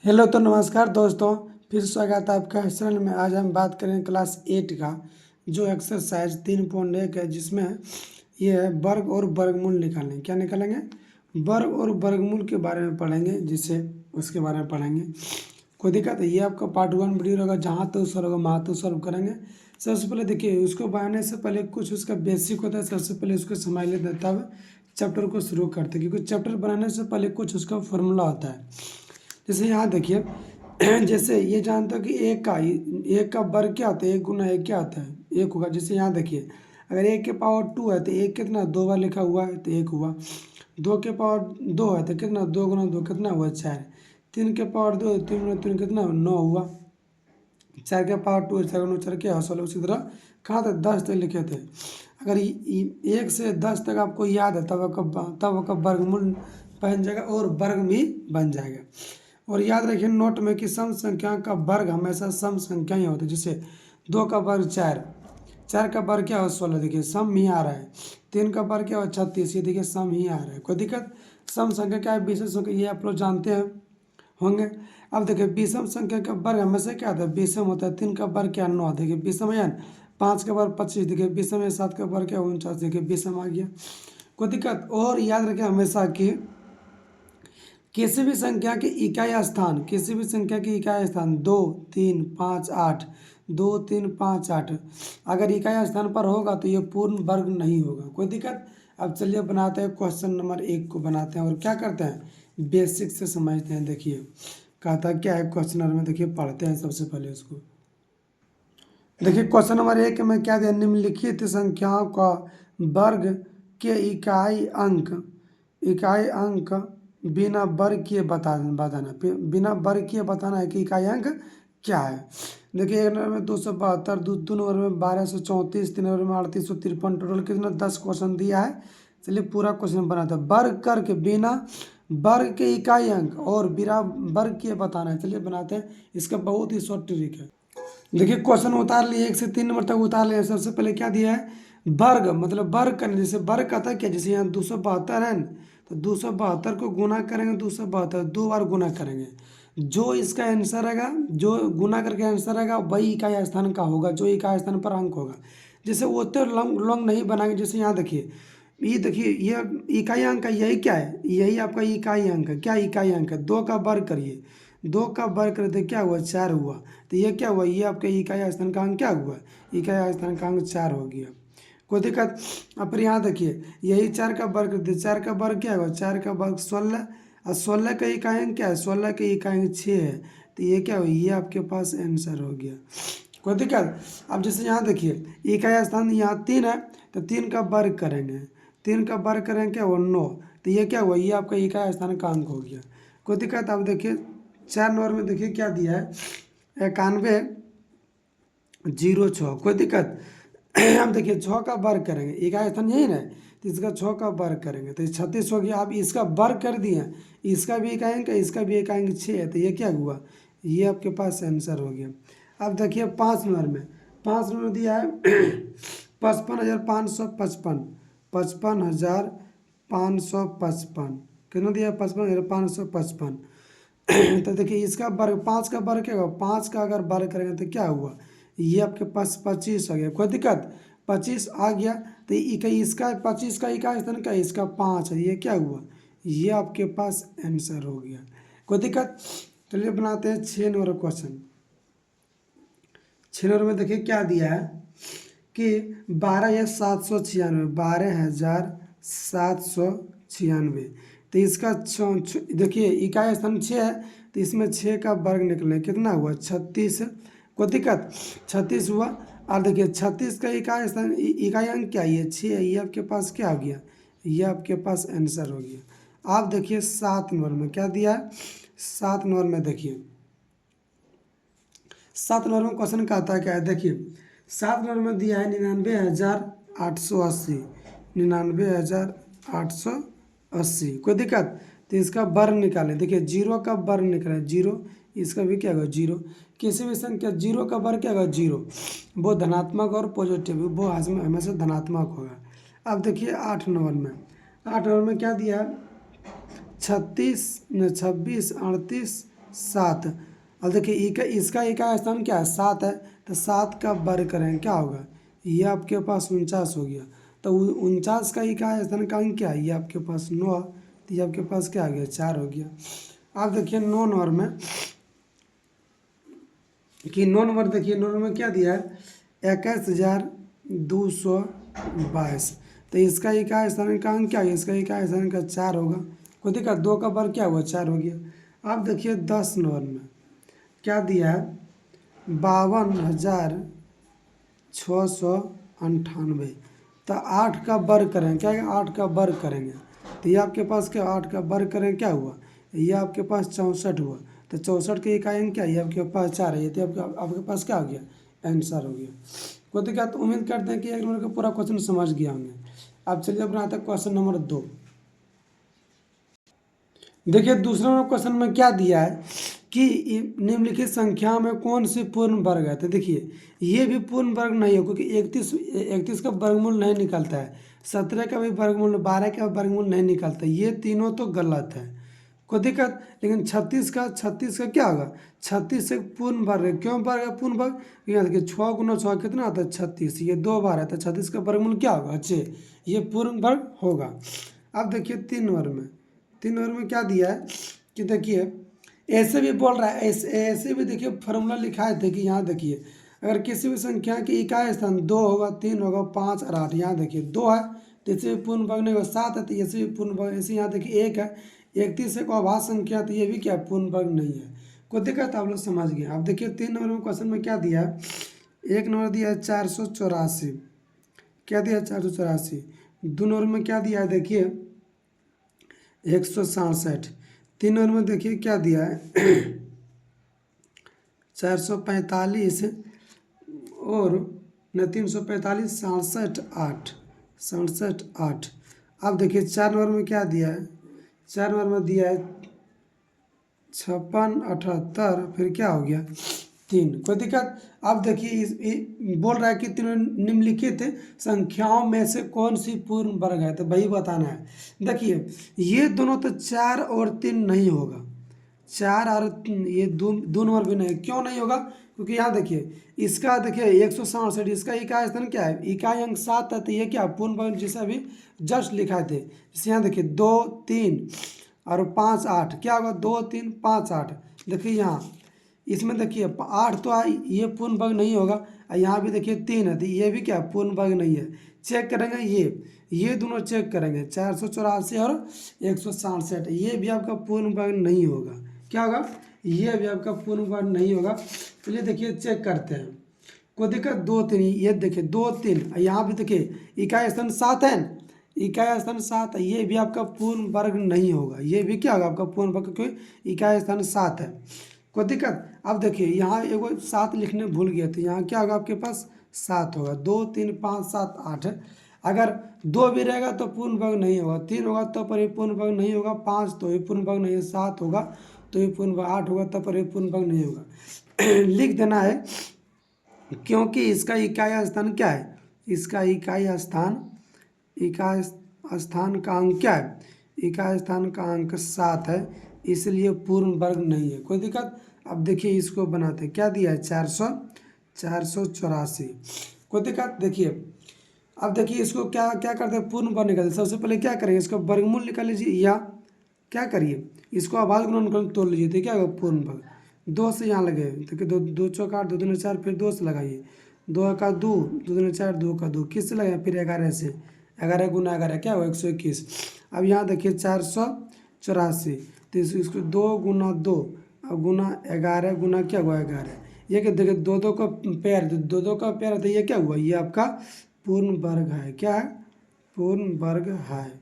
Hello तो नमस्कार दोस्तों, फिर स्वागत है आपका इस चैनल में। आज हम बात करेंगे क्लास 8 का जो एक्सरसाइज 3.1 है, जिसमें ये है वर्ग और वर्गमूल निकालेंगे। क्या निकालेंगे? वर्ग और वर्गमूल के बारे में पढ़ेंगे, जिससे उसके बारे में पढ़ेंगे। कोई दिक्कत है? ये आपका पार्ट 1 वीडियो होगा, जहाँ तो सॉल्व होगा वहाँ तो सॉल्व करेंगे। सबसे पहले देखिए, उसको बनाने से पहले कुछ उसका बेसिक होता है, सबसे पहले उसको समझ लेते हैं, तब चैप्टर को शुरू करते हैं। क्योंकि चैप्टर बनाने से पहले कुछ उसका फॉर्मूला होता है। जैसे यहाँ देखिए, जैसे ये जानते हो कि एक का वर्ग क्या होता है, एक गुना एक क्या होता है, एक होगा। जैसे यहाँ देखिए, अगर एक के पावर 2 है तो एक कितना, 2 बार लिखा हुआ है तो एक हुआ। 2 के पावर 2 है तो कितना, 2 गुना 2 कितना हुआ, 4। 3 के पावर 2 है, 3 गुना 3 कितना, 9 हुआ। 4 के पावर 2 है, 4 गुना 4 क्या, 16। उसी तरह कहाँ तक, 10 तक लिखे थे। अगर 1 से 10 तक आपको याद है, तब आपका वर्गमूल बन जाएगा और वर्ग भी बन जाएगा। और याद रखिए नोट में कि सम संख्या का वर्ग हमेशा सम संख्या ही होता है। जैसे 2 का वर्ग 4, 4 का वर्ग क्या हो, 16। देखिए सम ही आ रहा है। 3 का वर्ग क्या हो, 36। ये देखिए सम ही आ रहा है। कोई दिक्कत? सम संख्या क्या है, विषम संख्या, ये आप लोग जानते हैं होंगे। अब देखिए विषम संख्या का वर्ग हमेशा क्या होता है, विषम होता है। 3 का वर्ग क्या, 9। देखिए विषम है। 5 का वर्ग 25। देखिए विषम है। 7 का वर्ग क्या, 49। देखिए विषम आ गया। कोई दिक्कत? और याद रखें हमेशा कि किसी भी संख्या के इकाई स्थान, किसी भी संख्या की इकाई स्थान 2, 3, 5, 8, 2, 3, 5, 8 अगर इकाई स्थान पर होगा तो ये पूर्ण वर्ग नहीं होगा। कोई दिक्कत? अब चलिए बनाते हैं क्वेश्चन नंबर 1 को बनाते हैं और क्या करते हैं, बेसिक से समझते हैं। देखिए कहता क्या है क्वेश्चन नंबर में, देखिए पढ़ते हैं सबसे पहले उसको। देखिए क्वेश्चन नंबर 1 में क्या दिया, निम्नलिखित संख्याओं का वर्ग के इकाई अंक बिना वर्ग किए बताना। बिना वर्ग किए बताना है कि इकाई अंक क्या है। देखिए एक नंबर में 272, दो नंबर में 1234, 3 नंबर में 3853, टोटल कितना 10 क्वेश्चन दिया है। चलिए पूरा क्वेश्चन बनाते हैं। वर्ग करके बिना वर्ग के इकाई अंक और बिना वर्ग किए बताना है। चलिए बनाते हैं। इसका बहुत ही शॉर्ट ट्रिक है। देखिए क्वेश्चन उतार लिए, 1 से 3 नंबर तक उतार लिए। सबसे पहले क्या दिया है, वर्ग, मतलब वर्ग करने। जैसे वर्ग का था क्या, जैसे यहाँ 272 है न, तो 272 को गुना करेंगे, 272 2 बार गुना करेंगे। जो इसका आंसर रहेगा, जो गुना करके आंसर रहेगा, वही इकाई स्थान का होगा, जो इकाई स्थान पर अंक होगा। जैसे वो तो लॉन्ग लॉन्ग नहीं बनाएंगे। जैसे यहाँ देखिए, ये देखिए, ये इकाई अंक है, यही क्या है, यही आपका इकाई अंक है। क्या इकाई अंक है, 2 का वर्ग करिए, 2 का वर्ग करते क्या हुआ, 4 हुआ। तो ये क्या हुआ, ये आपके इकाई स्थान का अंक क्या हुआ, इकाई स्थान का अंक 4 हो गया। कोई दिक्कत? अब फिर यहाँ देखिए, यही 4 का वर्ग करते, 4 का वर्ग क्या हुआ, 4 का वर्ग 16, और 16 का इकाई अंक क्या है, 16 का इकाई अंक 6 है। तो ये क्या हुआ, ये आपके पास आंसर हो गया। कोई दिक्कत? अब जैसे यहाँ देखिए, इकाई स्थान यहाँ 3 है, तो 3 का वर्ग करेंगे, 3 का वर्ग करेंगे क्या हुआ, 9। तो ये क्या हुआ, ये आपका इकाई स्थान का अंक हो गया। कोई दिक्कत? अब देखिए 4 नंबर में देखिए क्या दिया है, 9106। कोई दिक्कत? हम देखिए 6 का वर्ग करेंगे, इकाई स्थान यही ना, तो इसका 6 का वर्ग करेंगे तो 36 हो गया। आप इसका वर्ग कर दिए, इसका भी इकाई अंक, इसका भी इकाई अंक 6 है। तो ये क्या हुआ, ये आपके पास आंसर हो गया। अब देखिए 5 नंबर में, 5 नंबर दिया है 55,555, 55,555 कितना दिया है, 55,555। तो देखिए इसका वर्ग, 5 का वर्ग क्या होगा, 5 का अगर वर्ग करेंगे तो क्या हुआ, ये आपके पास 25 आ गया। कोई दिक्कत? 25 आ गया। तो इसका 25 का इकाई स्थान का, इसका 5 है। ये क्या हुआ, ये आपके पास आंसर हो गया। कोई दिक्कत? चलिए बनाते हैं 6 नंबर क्वेश्चन। 6 नंबर में देखिए क्या दिया है कि 12,796, 12,796। तो इसका देखिए इकाई स्थान 6 है, तो इसमें 6 का वर्ग निकले, कितना हुआ, 36। कोई दिक्कत? 36 हुआ। और देखिए 36 का इकाई स्थान, इकाई अंक क्या है, ये 6 है। ये आपके पास क्या आ गया, ये आपके पास आंसर हो गया। आप देखिए 7 नंबर में क्या दिया है, 7 नंबर में देखिए, 7 नंबर में क्वेश्चन का आता है क्या है, देखिए 7 नंबर में दिया है 99,880, 99,880। कोई दिक्कत? तो इसका वर्ग निकालें। देखिए 0 का वर्ग निकालें, 0, इसका भी क्या होगा, 0। किसी भी संख्या 0 का वर्ग क्या होगा, 0। वो धनात्मक और पॉजिटिव, वो हमेशा धनात्मक होगा। अब देखिए 8 नंबर में, 8 नंबर में क्या दिया है, 26, 38, 7। अब देखिए इसका इकाई स्थान क्या है, 7 है, तो 7 का वर्ग करें क्या होगा, ये आपके पास 49 हो गया। तो 49 का इकाई स्थान का अंक क्या है, ये आपके पास 9, तो ये आपके पास क्या आ गया, 4 हो गया। अब देखिए 9 नंबर में कि 9 नंबर देखिए 9 नंबर में क्या दिया है, 21,222। तो इसका इकाई स्थान का अंक क्या है, इसका इकाई स्थान का 4 होगा। कोई दिक्कत, 2 का वर्ग क्या हुआ, 4 हो गया। अब देखिए 10 नंबर में क्या दिया है, 52,698। तो 8 का वर्ग करें क्या, 8 का वर्ग करेंगे तो ये आपके पास क्या, 8 का वर्ग करें क्या हुआ, ये आपके पास 64 हुआ। तो 64 के इकाई अंक क्या है, ये आपके पास 4 है, ये तो आपके पास क्या हो गया, आंसर हो गया। कोई दिक्कत, उम्मीद करते हैं कि एक नंबर का पूरा क्वेश्चन समझ गया होंगे। अब चलिए बनाते हैं क्वेश्चन नंबर 2। देखिए दूसरा नंबर क्वेश्चन में क्या दिया है कि निम्नलिखित संख्या में कौन सी पूर्ण वर्ग है। तो देखिए ये भी पूर्ण वर्ग नहीं है, क्योंकि 31 का वर्गमूल नहीं निकलता है, 17 का भी वर्गमूल, 12 का वर्गमूल नहीं निकलता, ये तीनों तो गलत है। कोई दिक्कत, लेकिन 36 का क्या होगा, 36 एक पूर्ण वर्ग है। क्यों वर्ग है, पूर्ण वर्ग, यहाँ देखिए 6 गुना 6 कितना आता है, 36, ये 2 बार है, तो 36 का वर्गमूल क्या होगा, अच्छे, ये पूर्ण वर्ग होगा। अब देखिए 3 नंबर में क्या दिया है कि देखिए ऐसे भी बोल रहा है, ऐसे भी देखिए फार्मूला लिखा है, देखिए यहाँ देखिए, अगर किसी भी संख्या की इकाई स्थान 2 होगा, 3 होगा, 5 और 8, यहाँ देखिए 2 है तो इसे भी पूर्ण वर्ग नहीं होगा, 7 है तो ऐसे भी पूर्ण वर्ग, ऐसे यहाँ देखिए 1 है, 31 एक अभाज्य संख्या, तो ये भी क्या पूर्ण वर्ग नहीं है। कोई दिक्कत, आप लोग समझ गए। अब देखिए 3 नंबर में क्वेश्चन में क्या दिया है, 1 नंबर दिया है 484, क्या दिया है 484। 2 नंबर में क्या दिया है देखिए 167। 3 नंबर में देखिए क्या दिया है 445 और न 345, 67 8। अब देखिए 4 नंबर में क्या दिया है, 4 नंबर में दिया है 56 78, फिर क्या हो गया 3। कोई दिक्कत। अब देखिए बोल रहा है कि तीनों निम्नलिखित संख्याओं में से कौन सी पूर्ण वर्ग है, तो वही बताना है। देखिए ये दोनों तो 4 और 3 नहीं होगा, 4 और ये दो नंबर भी नहीं, क्यों नहीं होगा, क्योंकि यहाँ देखिए इसका देखिए 167, इसका इकाई स्थान क्या है, इकाई अंक 7 है, तो ये क्या पूर्ण वर्ग जैसे अभी जस्ट लिखा थे। जैसे यहाँ देखिए 2 3 और 5 8, क्या होगा 2 3 5 8। देखिए यहाँ इसमें देखिए 8 तो ये पूर्ण वर्ग नहीं होगा, और यहाँ भी देखिए 3 है, तो ये भी क्या पूर्ण वर्ग नहीं है। चेक करेंगे ये दोनों चेक करेंगे, 484 और 167, ये भी आपका पूर्ण वर्ग नहीं होगा। क्या होगा, ये भी आपका पूर्ण वर्ग नहीं होगा। चलिए देखिए चेक करते हैं, कोई दिक्कत, 2 3, ये देखिए 2 3, यहाँ भी देखिए इकाई स्थान 7 है, इकाई स्थान 7 है, ये भी आपका पूर्ण वर्ग नहीं होगा, ये भी क्या होगा आपका पूर्ण वर्ग, क्योंकि इकाई स्थान 7 है। कोई दिक्कत। अब देखिए यहाँ एगो 7 लिखने भूल गए थे, यहाँ क्या होगा आपके पास 7 होगा, 2 3 5 7 8 है। अगर 2 भी रहेगा तो पूर्ण वर्ग नहीं होगा, 3 होगा तो पर ये पूर्ण वर्ग नहीं होगा, 5 तो ये पूर्ण वर्ग नहीं है, 7 होगा तो ये पूर्ण वर्ग, 8 होगा तो पर ये पूर्ण वर्ग नहीं होगा। लिख देना है, क्योंकि इसका इकाई स्थान क्या है, इसका इकाई स्थान का अंक क्या है, इकाई स्थान का अंक 7 है, इसलिए पूर्ण वर्ग नहीं है। कोई दिक्कत। अब देखिए इसको बनाते हैं, क्या दिया है 484। कोई दिक्कत। देखिए अब देखिए इसको क्या क्या करते हैं, पूर्ण वर्ग निकालते। सबसे पहले क्या करेंगे, इसका वर्गमूल निकाल लीजिए, या क्या करिए इसको अभाज्य गुणनखंड तोड़ लीजिए, तो क्या होगा पूर्ण वर्ग। 2 से यहाँ लगे, देखिए 2 2 चौका 8, 2 दूनी 4, फिर 2 से लगाइए, 2 का 2, 2 दूनी 4, 2 का 2, किससे लगाए, फिर 11 से, 11 गुना 11 क्या हुआ 121। अब यहाँ देखिए 484, तो इसको 2 गुना 2 और गुना 11 गुना क्या हुआ 11, ये क्या देखिए 2 2 का पेयर, 2 2 का पेयर, तो ये क्या हुआ, ये आपका पूर्ण वर्ग है। क्या है, पूर्ण वर्ग है।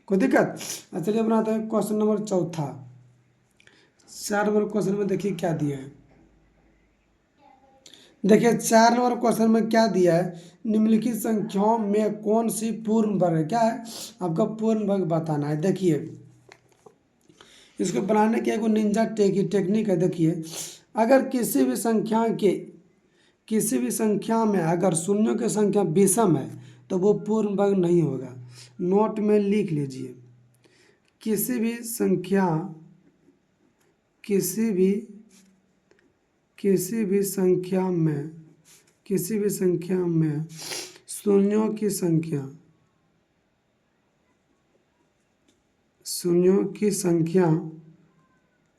कोई दिक्कत। चलिए बनाते हैं क्वेश्चन नंबर 4। 4 नंबर क्वेश्चन में देखिए क्या दिया है, देखिए 4 नंबर क्वेश्चन में क्या दिया है, निम्नलिखित संख्याओं में कौन सी पूर्ण वर्ग है, क्या है आपका पूर्ण वर्ग बताना है। देखिए इसको बनाने की एक निंजा टेक्निक है। देखिए अगर किसी भी संख्या में अगर शून्यों की संख्या विषम है तो वो पूर्ण वर्ग नहीं होगा। नोट में लिख लीजिए, किसी भी संख्या किसी भी किसी भी संख्या में शून्यों की संख्या शून्यों की संख्या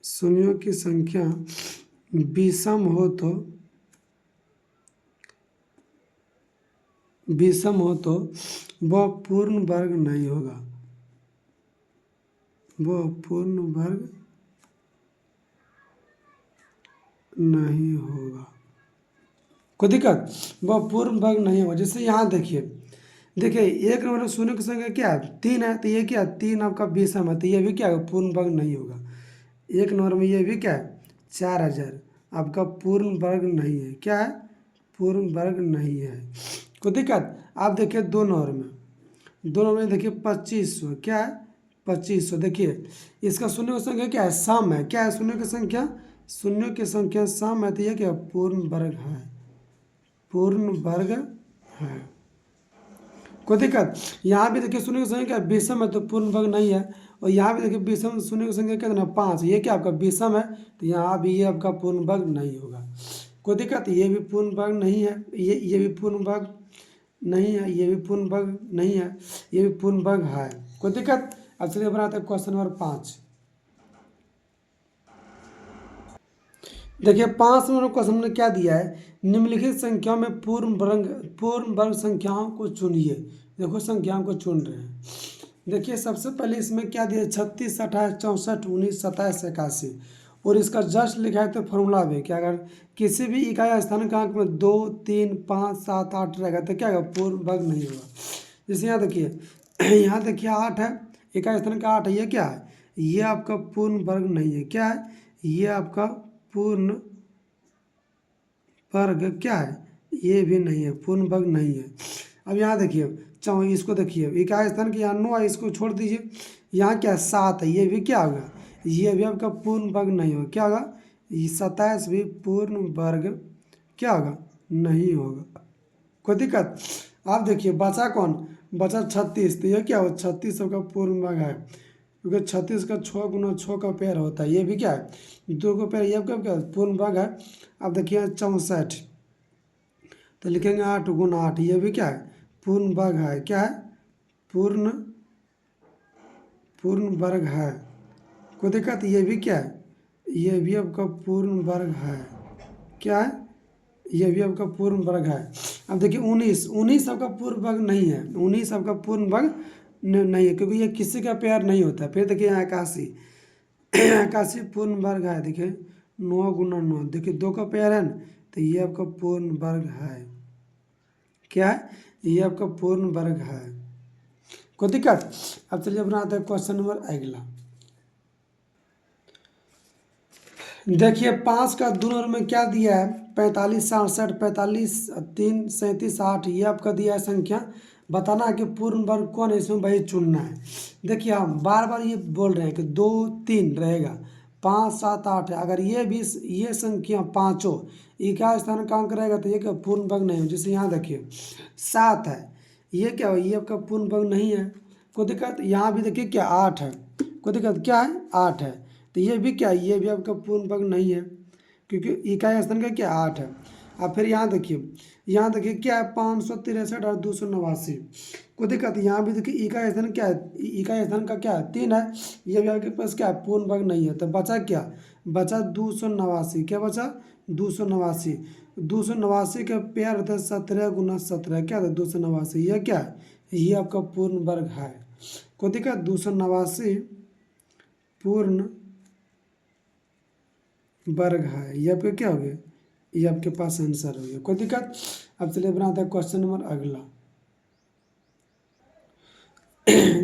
शून्यों की संख्या विषम हो तो वह पूर्ण वर्ग नहीं होगा। वह पूर्ण वर्ग नहीं होगा। कोई दिक्कत? वह पूर्ण वर्ग नहीं होगा। जैसे यहाँ देखिए एक नंबर शून्य की संख्या क्या है? 3 है, तो ये क्या है? 3 आपका विषम है, तो ये भी क्या है? पूर्ण वर्ग नहीं होगा। एक नंबर में ये भी क्या है? 4000 आपका पूर्ण वर्ग नहीं है। क्या है? पूर्ण वर्ग नहीं है। कोई दिक्कत? आप देखिए 2 नंबर में देखिए 2500। क्या है? 2500। देखिए इसका शून्य की संख्या क्या है? सम है। क्या है शून्य की संख्या? शून्य की संख्या सम है, तो ये क्या? पूर्ण वर्ग है। पूर्ण वर्ग है। कोई दिक्कत? यहाँ भी देखिए शून्य की संख्या क्या है? विषम है, तो पूर्ण वर्ग नहीं है। और यहाँ भी देखिए विषम शून्य की संख्या कितना? 5। ये क्या आपका विषम है, तो यहाँ भी ये आपका पूर्ण वर्ग नहीं होगा। कोई दिक्कत? ये भी पूर्ण वर्ग नहीं है। ये भी पूर्ण वर्ग नहीं है। ये भी पूर्ण वर्ग नहीं है। ये भी पूर्ण वर्ग है। कोई दिक्कत? अब चलिए बनाते हैं क्वेश्चन नंबर 5। देखिए 5 नंबर क्वेश्चन में क्या दिया है? निम्नलिखित संख्याओं में पूर्ण वर्ग संख्याओं को चुनिए। देखो संख्याओं को चुन रहे हैं। देखिए सबसे पहले इसमें क्या दिया? 36, 28, 64, 19, 27, 81। और इसका जस्ट लिखा है तो फॉर्मूला भी क्या? अगर किसी भी इकाई स्थानांक में 2, 3, 5, 7, 8 रहेगा तो क्या होगा? पूर्ण वर्ग नहीं होगा। जैसे यहाँ देखिए 8 है, इकाई स्थानांक 8 है। ये क्या है? ये आपका पूर्ण वर्ग नहीं है। क्या है? ये आपका पूर्ण वर्ग क्या है? ये भी नहीं है, पूर्ण वर्ग नहीं है। अब यहाँ देखिए इसको देखिए इकाई स्थान की यहाँ 9 है, इसको छोड़ दीजिए। यहाँ क्या 7 है, ये भी क्या होगा? ये भी आपका पूर्ण वर्ग नहीं होगा। क्या होगा? ये 27 भी पूर्ण वर्ग क्या होगा? नहीं होगा। कोई दिक्कत? आप देखिए बचा कौन? बचा 36, तो ये क्या हो? 36 का पूर्ण वर्ग है, क्योंकि 36 का 6 गुना 6 का पेयर होता है। ये भी क्या है? 2 का पेयर। ये क्या पूर्ण वर्ग है। अब देखिए 64, तो लिखेंगे 8 गुना 8। ये भी क्या है? पूर्ण वर्ग है। क्या है? पूर्ण वर्ग है। कोई दिक्कत? ये भी क्या है? ये भी आपका पूर्ण वर्ग है। क्या है? ये भी आपका पूर्ण वर्ग है। अब देखिए 19 आपका पूर्ण वर्ग नहीं है। 19 आपका पूर्ण वर्ग नहीं है, क्योंकि ये किसी का पेयर नहीं होता। फिर देखिए यहाँ 81 पूर्ण वर्ग है। देखिए 9 गुना 9, देखिए 2 का पेयर है ना, तो ये आपका पूर्ण वर्ग है। क्या है? ये आपका पूर्ण वर्ग है। कोई दिक्कत? अब चलिए बनाते हैं क्वेश्चन नंबर अगला। देखिए 5 का 2 नंबर में क्या दिया है? 45, 67, 45, 3, 37, 8। ये आपका दिया है संख्या। बताना है कि पूर्ण वर्ग कौन है, इसमें वही चुनना है। देखिए हम बार बार ये बोल रहे हैं कि 2, 3 रहेगा, 5, 7, 8 है। अगर ये संख्या पाँचों इकाई स्थानांक रहेगा तो ये क्या पूर्ण वर्ग नहीं हो। जैसे यहाँ देखिए 7 है, ये क्या हो? ये आपका पूर्ण वर्ग नहीं है। कोई दिक्कत? यहाँ भी देखिए क्या 8 है। कोई दिक्कत? क्या है? 8 है, तो ये भी क्या? ये भी आपका पूर्ण वर्ग नहीं है, क्योंकि इकाई स्थान का क्या 8 है। अब फिर यहाँ देखिए क्या है? 563 और 289। कोई दिक्कत? यहाँ भी देखिए इकाई स्थान क्या है? इकाई स्थान का क्या है? 3 है। ये भी आपके पास क्या है? पूर्ण वर्ग नहीं है। तो बचा क्या? बचा 289। क्या बचा? 289। 289 का पेयर होता है 17 गुना 17। क्या था? 289। यह क्या है? ये आपका पूर्ण वर्ग है। कोई दिक्कत? 289 पूर्ण वर्ग है। ये आपका क्या हो गया? ये आपके पास आंसर हो गया। कोई दिक्कत? अब चलिए बनाते हैं क्वेश्चन नंबर अगला।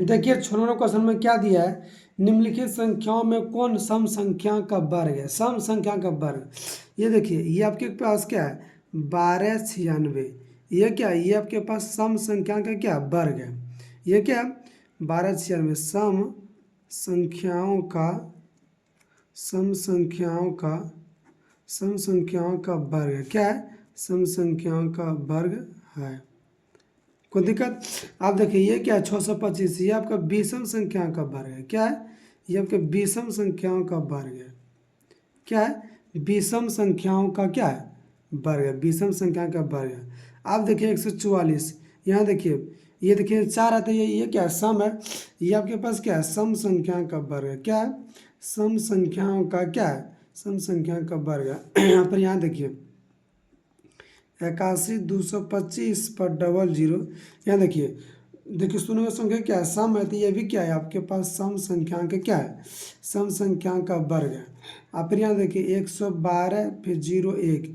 देखिए 6 नंबर क्वेश्चन में क्या दिया है? निम्नलिखित संख्याओं में कौन सम संख्या का वर्ग है? सम संख्या का वर्ग। ये देखिए ये आपके पास क्या है? 1296। ये क्या है? ये आपके पास सम संख्या का क्या वर्ग है? ये क्या? 1296 सम संख्याओं का वर्ग है। क्या है? सम संख्याओं का वर्ग है। कोई दिक्कत? आप देखिए ये क्या है? 625। ये आपका विषम संख्याओं का वर्ग है। क्या है? ये आपके विषम संख्याओं का वर्ग है। क्या है, विषम संख्याओं का क्या है, वर्ग है, विषम संख्या का वर्ग है। अब देखिए 144, यहाँ देखिए, ये देखिए 4 आते हैं, ये क्या है, सम है, ये आपके पास क्या है, सम संख्या का वर्ग है, क्या है, सम संख्याओं का क्या है, सम संख्या का वर्ग है। यहाँ पर यहाँ देखिए 81 225 पर 00, यहाँ देखिए, देखिए शून्य संख्या क्या है, सम है, तो ये भी क्या है आपके पास सम संख्या का क्या है, सम संख्या का वर्ग है। आप फिर यहाँ देखिए 112 फिर 01,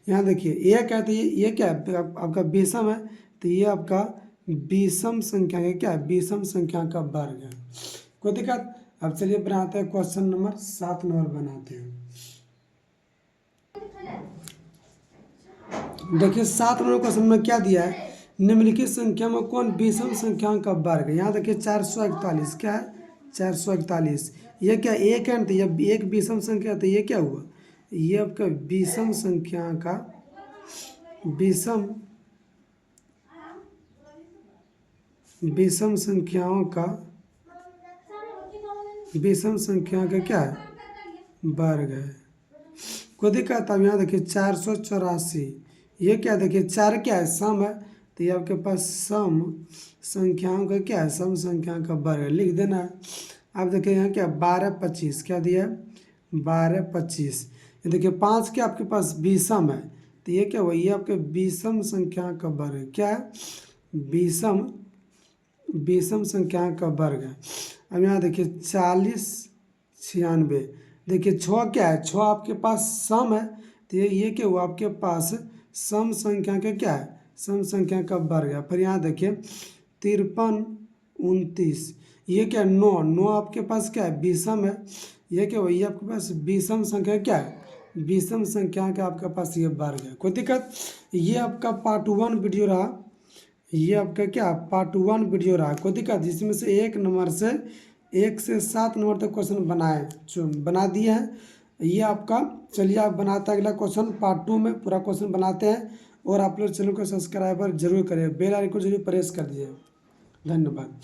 यहाँ देखिए एक है, तो ये क्या है आपका विषम है, तो ये आपका विषम संख्या का क्या है, विषम संख्या का वर्ग है। कोई दिक्कत। अब चलिए बनाते हैं क्वेश्चन नंबर 7 नंबर बनाते हैं। देखिए 7 नंबर क्वेश्चन में क्या दिया है, निम्नलिखित संख्या में कौन विषम संख्या का वर्ग है। यहाँ देखिए 441, क्या है 441, ये क्या एक है, तो ये एक विषम संख्या, तो ये क्या हुआ, ये आपका विषम संख्या का विषम संख्याओं का विषम संख्या का क्या है, वर्ग है। कोई दिक्कत। अब यहाँ देखिए 484, ये क्या देखिए 4 क्या है, सम है, तो ये आपके पास सम संख्याओं का क्या है, सम संख्या का वर्ग है, लिख देना है। अब देखिए यहाँ क्या 1225, क्या दिया है 1225, ये देखिए 5 क्या आपके पास विषम है, तो ये क्या हुआ, ये आपके विषम संख्या का वर्ग है, क्या है, विषम संख्या का वर्ग है। अब यहाँ देखिए 40 96, देखिए 6 क्या है, 6 आपके पास सम है, तो ये क्या हुआ आपके पास सम संख्या का क्या है, सम संख्या का वर्ग है। फिर यहाँ देखिए 53 29, ये क्या 9 आपके पास क्या है, विषम है, ये क्या हुआ, ये आपके पास विषम संख्या क्या है, विषम संख्या का आपके पास ये वर्ग है। कोई दिक्कत। ये आपका पार्ट 1 वीडियो रहा, ये आपका क्या पार्ट 1 वीडियो रहा। कोई दिक्कत, जिसमें से 1 नंबर से 1 से 7 नंबर तक क्वेश्चन बना दिए हैं ये आपका। चलिए आप बनाते हैं अगला क्वेश्चन, पार्ट 2 में पूरा क्वेश्चन बनाते हैं। और आप लोग चैनल को सब्सक्राइबर जरूर करें, बेल आइकन को जरूर प्रेस कर दीजिए। धन्यवाद।